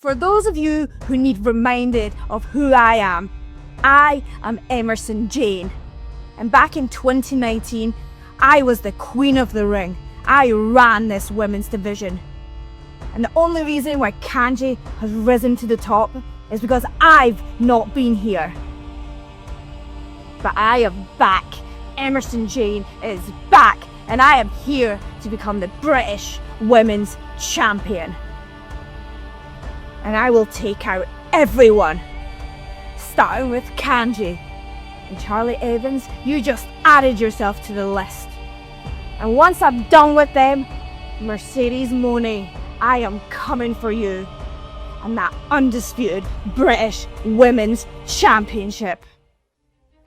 For those of you who need reminded of who I am Emerson Jane. And back in 2019, I was the queen of the ring. I ran this women's division. And the only reason why Kanji has risen to the top is because I've not been here. But I am back. Emerson Jane is back, and I am here to become the British Women's Champion. And I will take out everyone, starting with Kanji. And Charlie Evans, you just added yourself to the list. And once I'm done with them, Mercedes Moné, I am coming for you. And that undisputed British Women's Championship.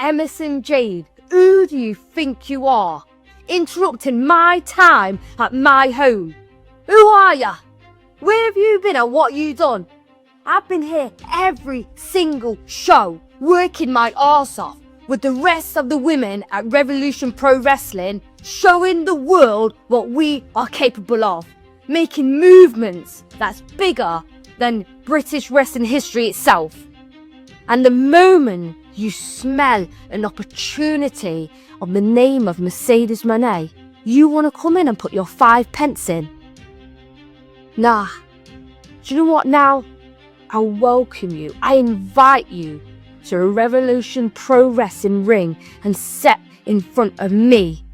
Emerson Jayne, who do you think you are? Interrupting my time at my home. Who are ya? Where have you been and what you done? I've been here every single show, working my arse off with the rest of the women at Revolution Pro Wrestling, showing the world what we are capable of, making movements that's bigger than British wrestling history itself. And the moment you smell an opportunity of the name of Mercedes Moné, you want to come in and put your 5 pence in. Nah, do you know what now? I welcome you, I invite you to a Revolution Pro Wrestling ring and set in front of me.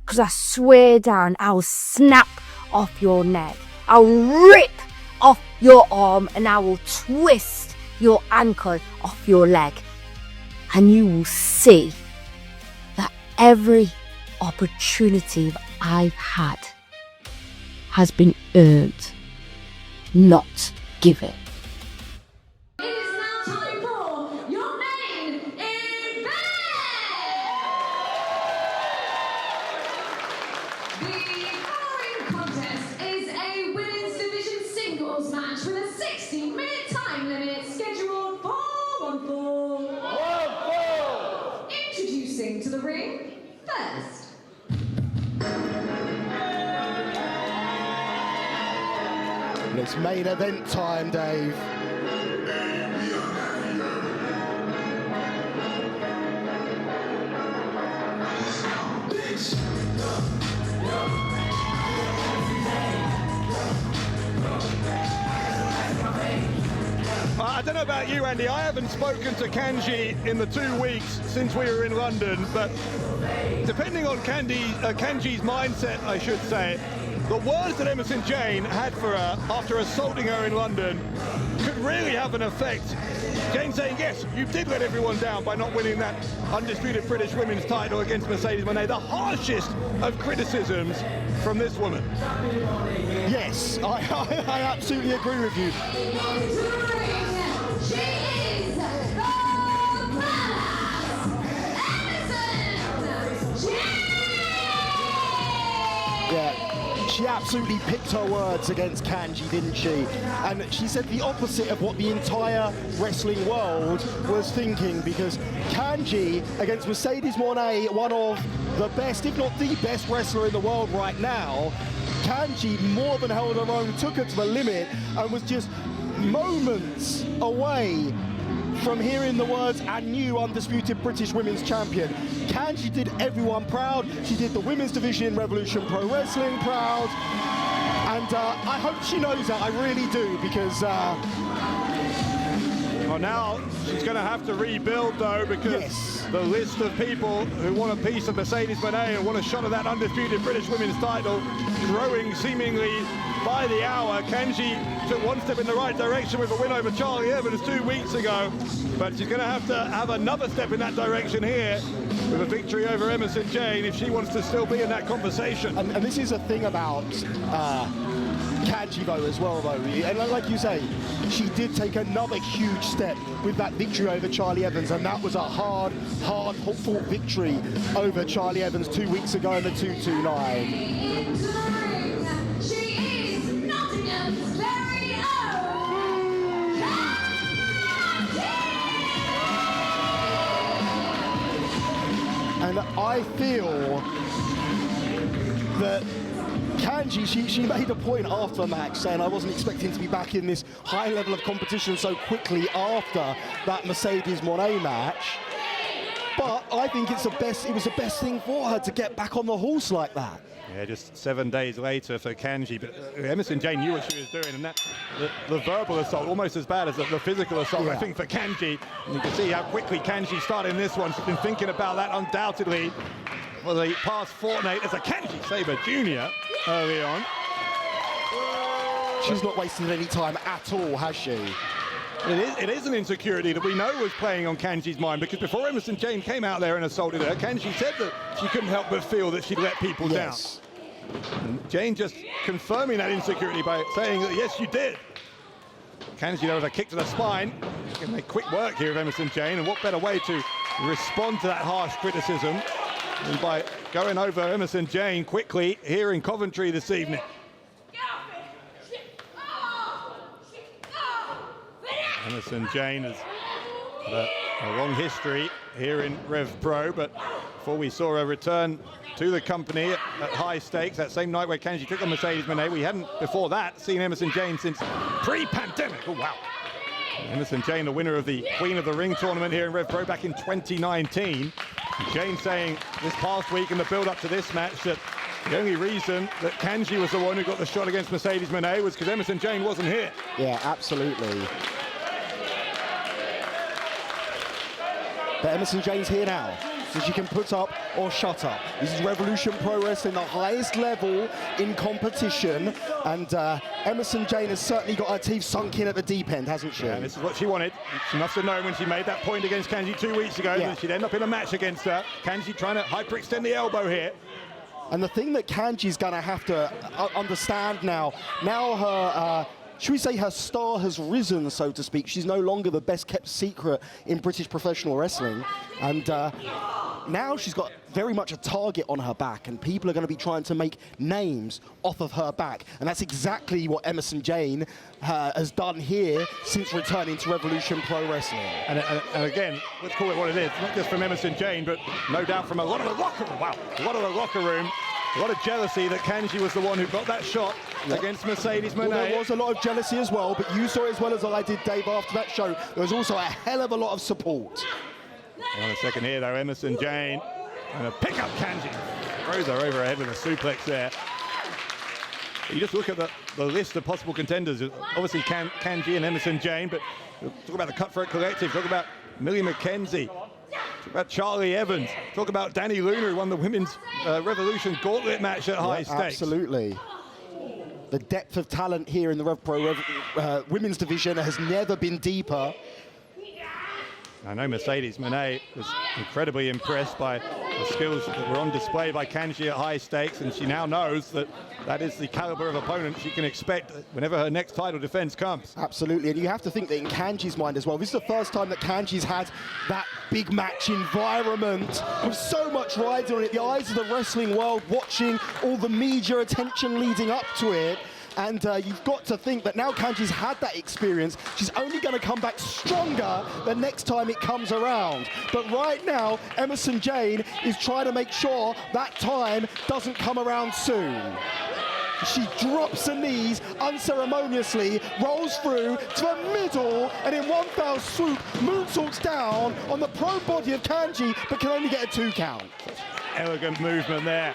Because I swear down, I'll snap off your neck, I'll rip off your arm, and I will twist your ankle off your leg. And you will see that every opportunity that I've had has been earned, not given. It is now time for your main event! The following contest is a women's division singles match with a 60-minute time limit scheduled for one fall. Introducing to the ring first. It's main event time, Dave. I don't know about you, Andy. I haven't spoken to Kanji in the 2 weeks since we were in London, but depending on Kanji's mindset, I should say, the words that Emerson Jane had for her after assaulting her in London could really have an effect. Jane saying, yes, you did let everyone down by not winning that undisputed British women's title against Mercedes Moné. The harshest of criticisms from this woman. Yes, I absolutely agree with you. She is the Emerson Jane! Yeah. She absolutely picked her words against Kanji, didn't she? And she said the opposite of what the entire wrestling world was thinking, because Kanji against Mercedes Moné, one of the best, if not the best wrestler in the world right now, Kanji more than held her own, took her to the limit, and was just moments away from hearing the words "and new undisputed British Women's Champion." Kanji did everyone proud. She did the women's division in Revolution Pro Wrestling proud. And I hope she knows that, I really do, because... Well, now she's going to have to rebuild, though, because the list of people who want a piece of Mercedes Moné and want a shot at that undisputed British women's title growing seemingly by the hour. Kanji took one step in the right direction with a win over Charlie Evans 2 weeks ago, but she's going to have another step in that direction here with a victory over Emerson Jayne if she wants to still be in that conversation. And this is a thing about Kanji, though, as well, though. And like you say, she did take another huge step with that victory over Charlie Evans, and that was a hard-fought victory over Charlie Evans 2 weeks ago in the 229. And I feel that Kanji, she made a point after the match saying I wasn't expecting to be back in this high level of competition so quickly after that Mercedes Monet match. But I think it was the best thing for her to get back on the horse like that. Yeah, just 7 days later for Kanji, but Emerson Jane knew what she was doing, and that the verbal assault, almost as bad as the physical assault, I think, for Kanji. And you can see how quickly Kanji started in this one. She's been thinking about that undoubtedly for the past fortnight as a Kanji Sabre Jr. early on. She's not wasted any time at all, has she? It is an insecurity that we know was playing on Kanji's mind, because before Emerson Jane came out there and assaulted her, Kanji said that she couldn't help but feel that she'd let people down. And Jane just confirming that insecurity by saying that, yes, you did. Kanji, though, with a kick to the spine, can make quick work here of Emerson Jane, and what better way to respond to that harsh criticism than by going over Emerson Jane quickly here in Coventry this evening. Emerson Jane has a long history here in Rev Pro, but before we saw her return to the company at high stakes that same night where Kanji took on Mercedes Monet, we hadn't before that seen Emerson Jane since pre-pandemic. Oh wow. Emerson Jane, the winner of the Queen of the Ring tournament here in Rev Pro back in 2019. Jane saying this past week in the build-up to this match that the only reason that Kanji was the one who got the shot against Mercedes Monet was because Emerson Jane wasn't here. Yeah, absolutely. But Emerson Jane's here now, so she can put up or shut up. This is Revolution Pro Wrestling, the highest level in competition, and Emerson Jane has certainly got her teeth sunk in at the deep end, hasn't she? Yeah, this is what she wanted. She must have known when she made that point against Kanji 2 weeks ago that she'd end up in a match against her. Kanji trying to hyperextend the elbow here. And the thing that Kanji's going to have to understand now her... should we say her star has risen, so to speak. She's no longer the best kept secret in British professional wrestling. And now she's got very much a target on her back, and people are going to be trying to make names off of her back. And that's exactly what Emerson Jane has done here since returning to Revolution Pro Wrestling. And again, let's call it what it is. Not just from Emerson Jane, but no doubt from a lot of the locker room. Wow, a lot of the locker room. A lot of jealousy that Kanji was the one who got that shot against Mercedes Monet. Well, there was a lot of jealousy as well, but you saw it as well as I did, Dave, after that show. There was also a hell of a lot of support. On a second here, though, Emerson Jane and a pick up Kanji. Throws her over her head with a suplex there. You just look at the list of possible contenders. Obviously, Kanji and Emerson Jane, but talk about the Cutthroat Collective, talk about Millie McKenzie. Talk about Charlie Evans. Talk about Danny Luna, who won the women's Revolution Gauntlet match at high stakes. Absolutely. The depth of talent here in the Rev Pro women's division has never been deeper. I know Mercedes Monet was incredibly impressed by the skills that were on display by Kanji at high stakes, and she now knows that that is the caliber of opponent she can expect whenever her next title defense comes. Absolutely, and you have to think that in Kanji's mind as well, this is the first time that Kanji's had that big match environment with so much riding on it, the eyes of the wrestling world watching, all the media attention leading up to it. And you've got to think that now Kanji's had that experience, she's only going to come back stronger the next time it comes around. But right now, Emerson Jane is trying to make sure that time doesn't come around soon. She drops her knees unceremoniously, rolls through to the middle, and in one foul swoop, moonsaults down on the pro body of Kanji, but can only get a 2 count. Elegant movement there,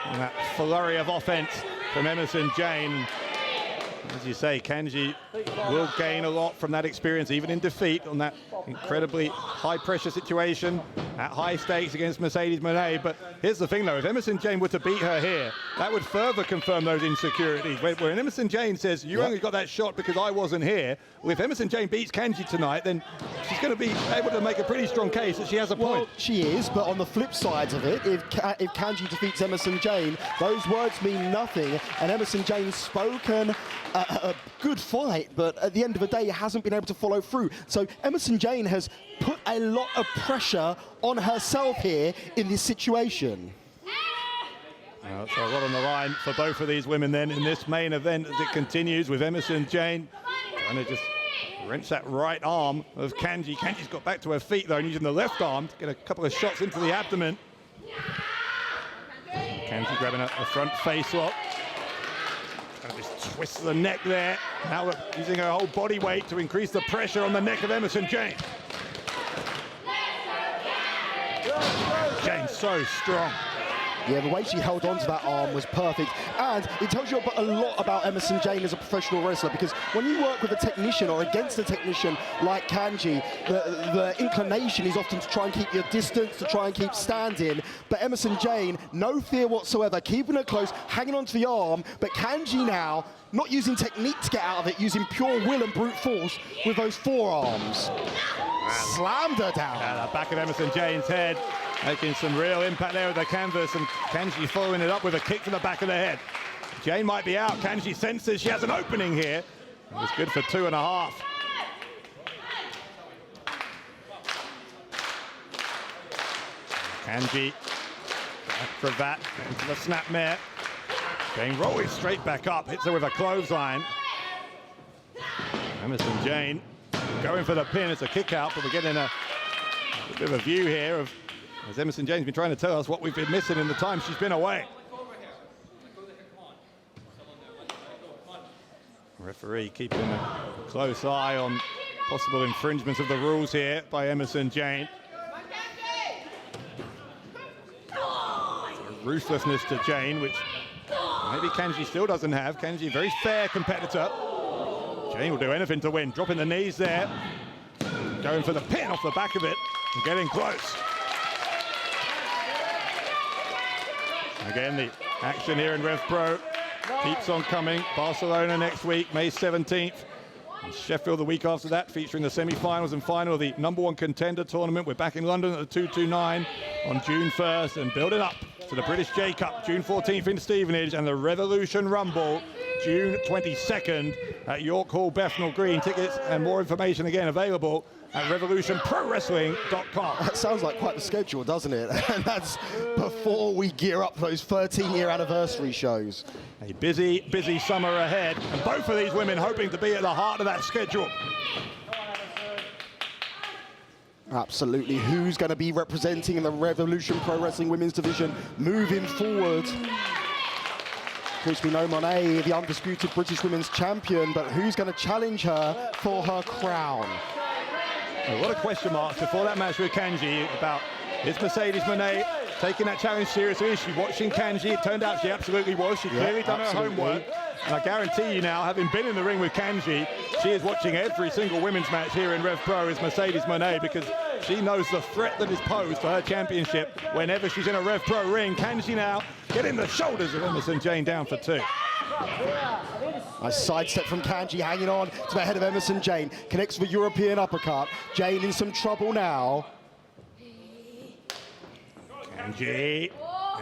and that flurry of offense from Emerson Jane. As you say, Kanji will gain a lot from that experience, even in defeat on that incredibly high-pressure situation at high stakes against Mercedes Monet. But here's the thing, though. If Emerson Jane were to beat her here, that would further confirm those insecurities. When Emerson Jane says, you only got that shot because I wasn't here, well, if Emerson Jane beats Kanji tonight, then she's going to be able to make a pretty strong case that she has a point. Well, she is, but on the flip side of it, if Kanji defeats Emerson Jane, those words mean nothing, and Emerson Jane's spoken a good fight, but at the end of the day, hasn't been able to follow through. So Emerson Jane has put a lot of pressure on herself here in this situation. Well, so a lot on the line for both of these women then in this main event as it continues with Emerson Jane trying to just wrench that right arm of Kanji. Kanji's got back to her feet though and using the left arm to get a couple of shots into the abdomen. Kanji grabbing a front face lock. And just twists the neck there. Now using her whole body weight to increase the pressure on the neck of Emerson Jayne. Jayne's so strong. Yeah, the way she held on to that arm was perfect. And it tells you a lot about Emersyn Jayne as a professional wrestler, because when you work with a technician or against a technician like Kanji, the inclination is often to try and keep your distance, to try and keep standing. But Emersyn Jayne, no fear whatsoever, keeping her close, hanging onto the arm. But Kanji now, not using technique to get out of it, using pure will and brute force with those forearms. Slammed her down. The back of Emerson Jayne's head, making some real impact there with the canvas, and Kanji following it up with a kick to the back of the head. Jayne might be out. Kanji senses she has an opening here. It was good for 2.5. Kanji, cravat into the snapmare. Jayne rolling straight back up, hits her with a clothesline. Emerson Jayne going for the pin. It's a kick out, but we're getting a bit of a view here of, as Emerson Jayne's been trying to tell us what we've been missing in the time she's been away. Referee keeping a close eye on possible infringements of the rules here by Emerson Jayne. Ruthlessness to Jayne, which maybe Kanji still doesn't have. Kanji, very fair competitor. Jayne will do anything to win. Dropping the knees there. Going for the pin off the back of it and getting close. Again, the action here in Rev Pro keeps on coming. Barcelona next week, May 17th. And Sheffield the week after that, featuring the semi-finals and final of the #1 contender tournament. We're back in London at the 229 on June 1st, and building up to the British J Cup, June 14th in Stevenage, and the Revolution Rumble, June 22nd at York Hall, Bethnal Green. Tickets and more information again available at revolutionprowrestling.com. That sounds like quite the schedule, doesn't it? And that's before we gear up for those 13-year anniversary shows. A busy, busy summer ahead, and both of these women hoping to be at the heart of that schedule. Absolutely. Who's going to be representing in the Revolution Pro Wrestling Women's Division moving forward? Of course, we know Monet, the undisputed British Women's Champion, but who's going to challenge her for her crown? A lot of question marks before that match with Kanji about, is Mercedes Monet taking that challenge seriously? Is she watching Kanji? It turned out she absolutely was. She'd clearly done her homework. And I guarantee you now, having been in the ring with Kanji, she is watching every single women's match here in Rev Pro as Mercedes Monet, because she knows the threat that is posed for her championship whenever she's in a Rev Pro ring. Kanji now getting the shoulders of Emerson Jayne down for 2. Nice sidestep from Kanji, hanging on to the head of Emerson Jayne. Connects with European uppercut. Jayne in some trouble now. Kanji.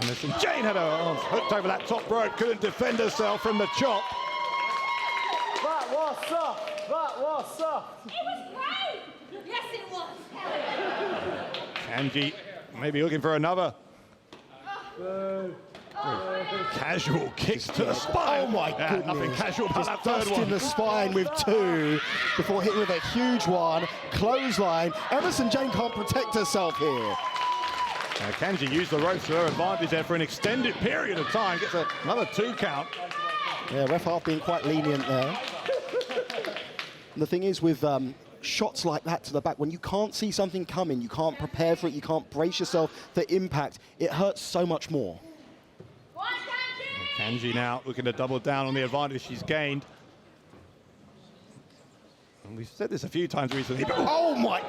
Emerson Jayne had her arms hooked over that top rope. Couldn't defend herself from the chop. That was soft. That was soft. It was great. Yes, it was. Kanji maybe looking for another. Casual kicks to the spine. Oh my goodness. Nothing casual about that third Dusting one. the spine with 2 before hitting with a huge one. Clothesline. Emerson Jayne can't protect herself here. Kanji used the ropes to her advantage there for an extended period of time. Gets another 2 count. Yeah, ref half being quite lenient there. And the thing is with shots like that to the back, when you can't see something coming, you can't prepare for it, you can't brace yourself for impact, it hurts so much more. Kanji now looking to double down on the advantage she's gained. And we've said this a few times recently, but Oh my!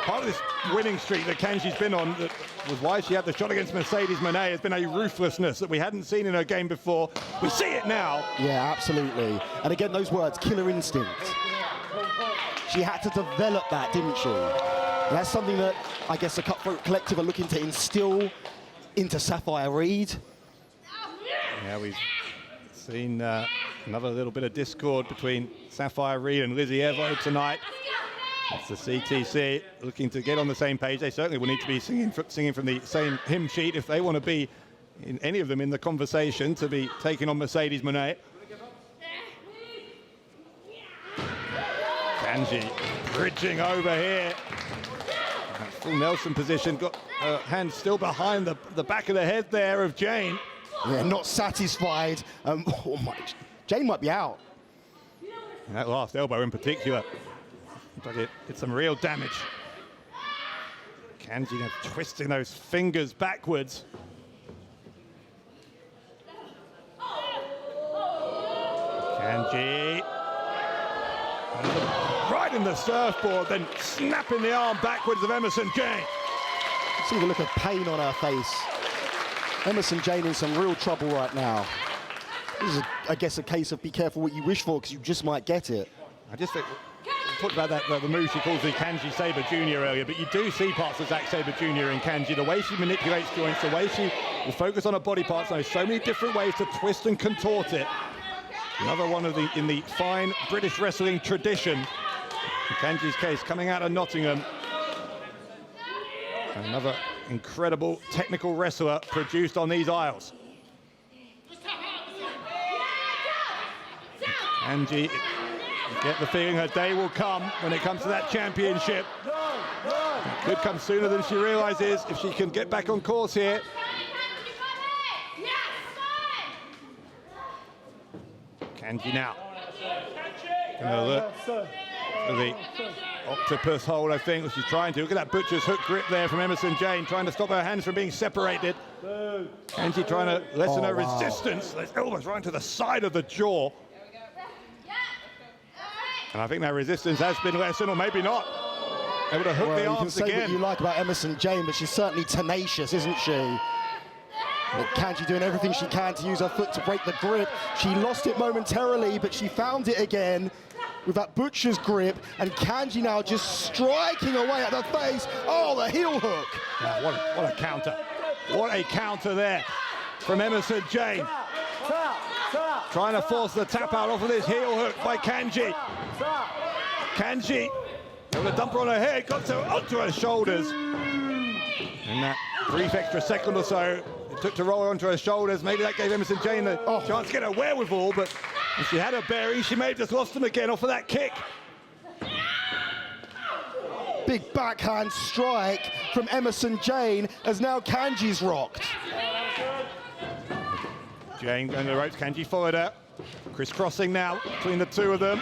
part of this winning streak that Kanji's been on, that was why she had the shot against Mercedes Monet, has been a ruthlessness that we hadn't seen in her game before. We see it now. Yeah, absolutely. And again, those words, killer instinct. She had to develop that, didn't she? And that's something that I guess the Cutthroat Collective are looking to instill into Sapphire Reed. Yeah, we've seen another little bit of discord between Sapphire Reed and Lizzie Evo tonight. It's the CTC looking to get on the same page. They certainly will need to be singing from the same hymn sheet if they want to be, in any of them, in the conversation to be taking on Mercedes Monet. Kanji bridging over here. That full Nelson position, got her hand still behind the back of the head there of Jayne. Yeah, not satisfied. Oh my, Jane might be out. And that last elbow in particular, but it did some real damage. Kanji now twisting those fingers backwards. Kanji. Right in the surfboard, then snapping the arm backwards of Emerson Jane. See the look of pain on her face. Emerson Jane in some real trouble right now. This is, I guess, a case of be careful what you wish for, because you just might get it. I just think, we talked about that, the move she calls the Kanji Sabre Jr. earlier, but you do see parts of Zack Sabre Jr. in Kanji. The way she manipulates joints, the way she will focus on her body parts, knows so many different ways to twist and contort it. Another one of in the fine British wrestling tradition. In Kanji's case, coming out of Nottingham. Another incredible technical wrestler produced on these aisles. Kanji, you get the feeling her day will come when it comes to that championship. It could come sooner than she realizes if she can get back on course here. Kanji now. Gonna look for the octopus hold, I think, she's trying to. Look at that butcher's hook grip there from Emerson Jane, trying to stop her hands from being separated. Kanji trying to lessen her resistance. Those elbows right to the side of the jaw. And I think that resistance has been lessened, or maybe not. Able to hook the arms again. You can say again. what you like about Emerson Jane, but she's certainly tenacious, isn't she? But Kanji doing everything she can to use her foot to break the grip. She lost it momentarily, but she found it again with that butcher's grip. And Kanji now just striking away at the face. Oh, the heel hook. Yeah, what a counter. What a counter there from Emerson Jane. Trying to force the tap out off of this heel hook by Kanji. Kanji able to dump her on her head, got onto her shoulders. In that brief extra second or so, it took to roll her onto her shoulders. Maybe that gave Emerson Jane the chance to get her wherewithal, but if she had her bearing, she may have just lost them again off of that kick. Big backhand strike from Emerson Jane as now Kanji's rocked. Jane going to the ropes, Kanji followed her. Crisscrossing now between the two of them.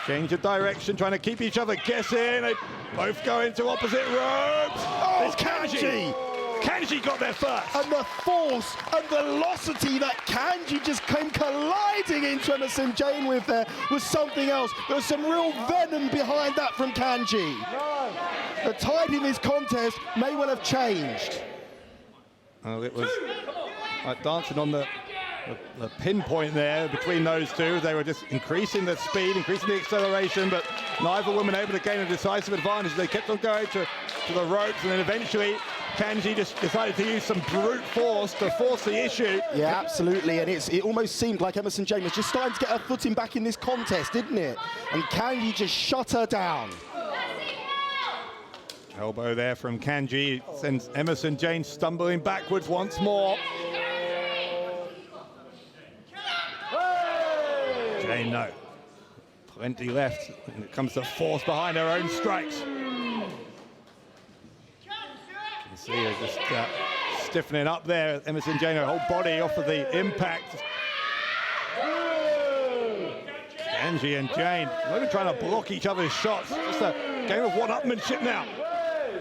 Change of direction, trying to keep each other guessing. They both go into opposite ropes. Oh, it's Kanji! Kanji got there first. And the force and velocity that Kanji just came colliding into Emerson Jane with there was something else. There was some real venom behind that from Kanji. The tide in this contest may well have changed. Oh, it was like dancing on the pinpoint there between those two. They were just increasing the speed, increasing the acceleration, but neither woman able to gain a decisive advantage. They kept on going to the ropes, and then eventually Kanji just decided to use some brute force to force the issue. Yeah, absolutely, and it almost seemed like Emerson Jane was just starting to get her footing back in this contest, didn't it? And Kanji just shut her down. Elbow there from Kanji sends Emerson Jane stumbling backwards once more. Jane, no. Plenty left when it comes to force behind her own strikes. You can see her just stiffening up there. Emerson Jane, her whole body off of the impact. Kanji and Jane, not even trying to block each other's shots. Just a game of one-upmanship now.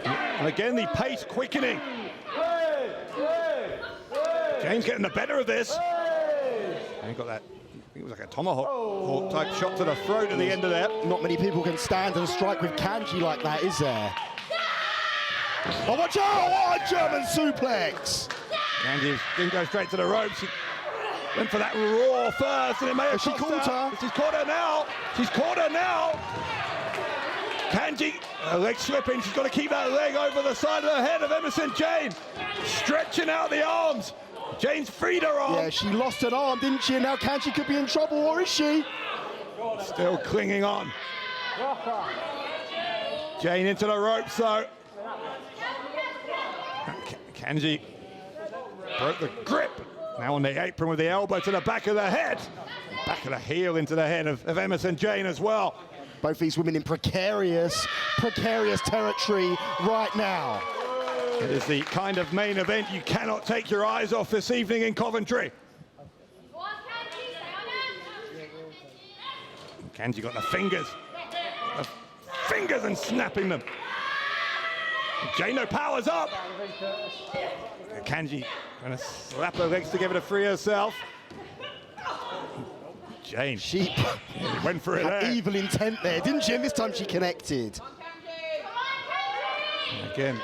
And again, the pace quickening. Jane's getting the better of this. And got that, I think it was like a tomahawk type shot to the throat at the end of that. Not many people can stand and strike with Kanji like that, is there? Oh, watch out! Oh, a German suplex! Kanji didn't go straight to the ropes. She went for that roar first, and it may have She caught her. She's caught her now. She's caught her now. Kanji, her leg slipping. She's got to keep that leg over the side of the head of Emerson Jane. Stretching out the arms. Jane's freed her arm. Yeah, she lost an arm, didn't she? And now Kanji could be in trouble, or is she? Still clinging on. Jane into the ropes, though. Kanji broke the grip. Now on the apron with the elbow to the back of the head. Back of the heel into the head of Emerson Jane as well. Both these women in precarious territory right now. It is the kind of main event you cannot take your eyes off this evening in Coventry. Kanji got the fingers and snapping them. Jane, no powers up. Kanji gonna slap her legs together to free herself. Jane, She went for it had there. evil intent there, didn't she? And this time she connected. Again,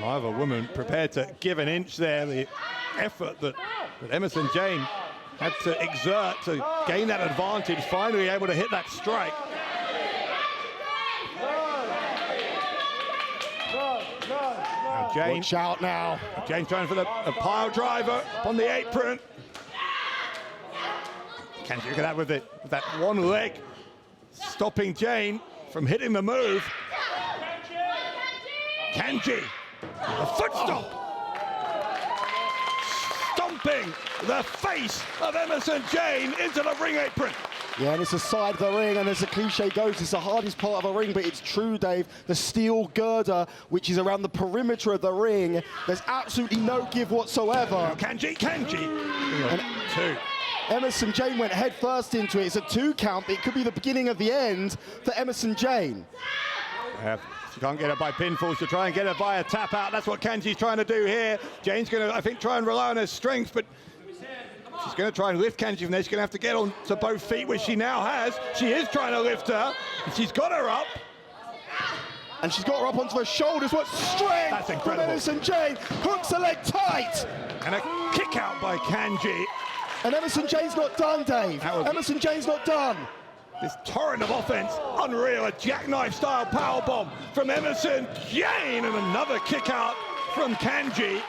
live a woman prepared to give an inch there. The effort that Emerson Jane had to exert to gain that advantage, finally able to hit that strike. Now Jane, Watch out now. Jane's trying for the pile driver on the apron. Kanji, look at that with that one leg, stopping Jane from hitting the move. Kanji, a foot stomp. Stomping the face of Emerson Jane into the ring apron. Yeah, and it's the side of the ring, and as the cliche goes, it's the hardest part of the ring, but it's true, Dave. The steel girder, which is around the perimeter of the ring, there's absolutely no give whatsoever. Now Kanji. And 2. Emerson Jane went head first into it. It's a 2 count. It could be the beginning of the end for Emerson Jane. She can't get it by pinfalls, to try and get it by a tap out. That's what Kanji's trying to do here. Jane's going to, I think, try and rely on her strength, but she's going to try and lift Kanji from there. She's going to have to get on to both feet, which she now has. She is trying to lift her. She's got her up. And she's got her up onto her shoulders. What strength That's from incredible. Emerson Jane. Hooks her leg tight. And a kick out by Kanji. And Emerson Jane's not done, Dave. That was- Emerson Jane's not done. This torrent of offense, unreal. A jackknife-style powerbomb from Emerson Jane, and another kick out from Kanji.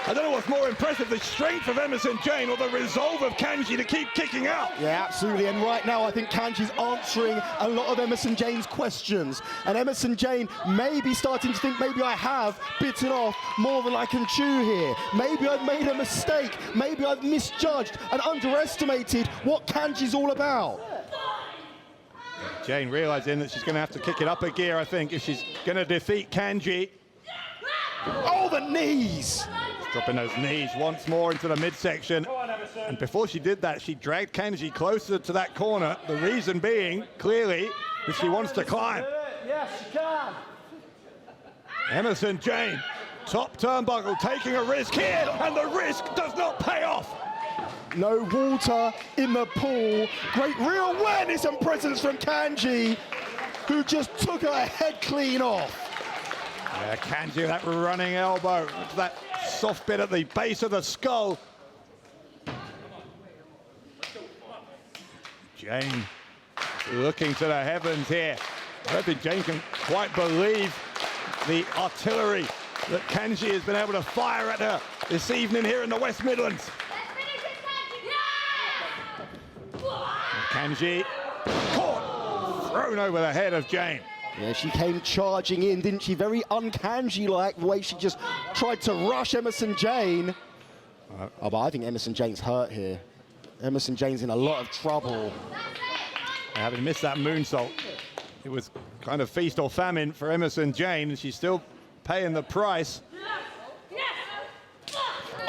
I don't know what's more impressive, the strength of Emerson Jane or the resolve of Kanji to keep kicking out. Yeah, absolutely. And right now, I think Kanji's answering a lot of Emerson Jane's questions. And Emerson Jane may be starting to think, maybe I have bitten off more than I can chew here. Maybe I've made a mistake. Maybe I've misjudged and underestimated what Kanji's all about. Jane realizing that she's going to have to kick it up a gear, I think, if she's going to defeat Kanji. Oh, the knees! Dropping those knees once more into the midsection. And before she did that, she dragged Kanji closer to that corner. The reason being, clearly, that she wants to climb. Yes, you can. Emerson Jane, top turnbuckle, taking a risk here, and the risk does not pay off. No water in the pool. Great real awareness and presence from Kanji, who just took her head clean off. Yeah, Kanji, that running elbow, that soft bit at the base of the skull. Jane looking to the heavens here. I don't think Jane can quite believe the artillery that Kanji has been able to fire at her this evening here in the West Midlands. Kanji caught, thrown over the head of Jane. Yeah, she came charging in, didn't she? Very un-Kanji-like, the way she just tried to rush Emerson Jane. Oh, but I think Emerson Jane's hurt here. Emerson Jane's in a lot of trouble. Having missed that moonsault, it was kind of feast or famine for Emerson Jane, and she's still paying the price.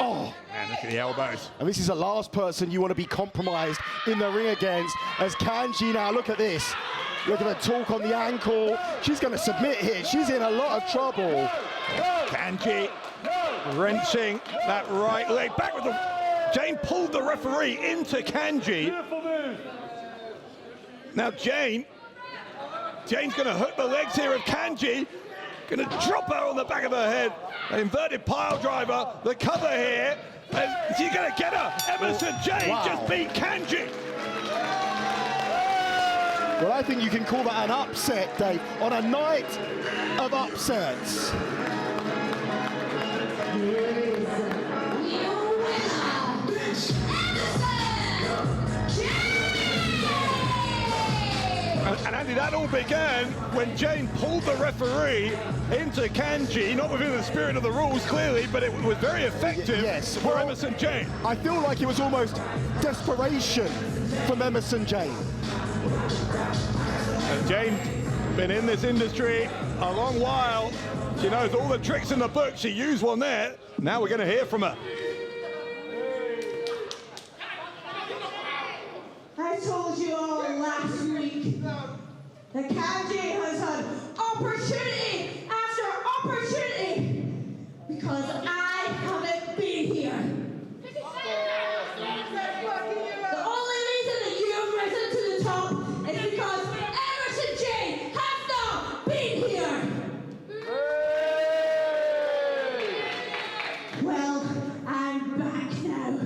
Oh, Man, look at the elbows. and this is the last person you want to be compromised in the ring against, as Kanji now, look at this. Look at the talk on the ankle. She's going to submit here. She's in a lot of trouble. Kanji wrenching that right leg back with the... Jane pulled the referee into Kanji. Beautiful move. Now Jane's going to hook the legs here of Kanji. Going to drop her on the back of her head. An inverted pile driver. The cover here. And she's going to get her. Emerson Jane Wow. just beat Kanji. Well, I think you can call that an upset, Dave, on a night of upsets. And Andy, that all began when Jane pulled the referee into Kanji, not within the spirit of the rules, clearly, but it was very effective Yes, for well, Emerson Jane. I feel like it was almost desperation from Emerson Jane. And Jane's been in this industry a long while. She knows all the tricks in the book. She used one there. Now we're going to hear from her. I told you all last week The Kanji has had opportunity after opportunity because I haven't been here. The only reason that you have risen to the top is because Emerson Jane has not been here. Well, I'm back now.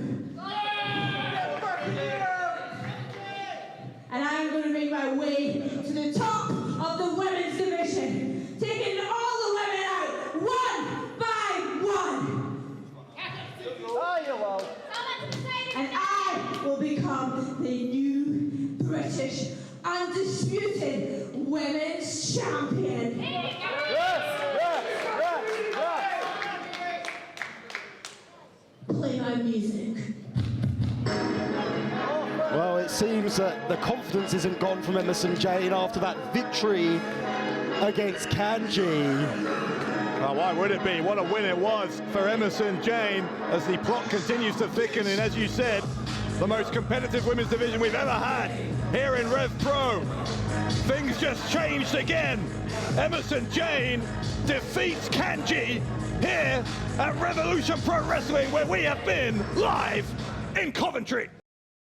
And I'm going to make my way to the top of the women's division, taking all the women out one by one. Oh, you won't. And I will become the new British undisputed women's champion. Yes, yes, yes, Play my music. Well, it seems that the confidence isn't gone from Emerson Jayne after that victory against Kanji. Well, why would it be? What a win it was for Emerson Jane as the plot continues to thicken in, as you said, the most competitive women's division we've ever had here in Rev Pro. Things just changed again. Emerson Jane defeats Kanji here at Revolution Pro Wrestling, where we have been live in Coventry.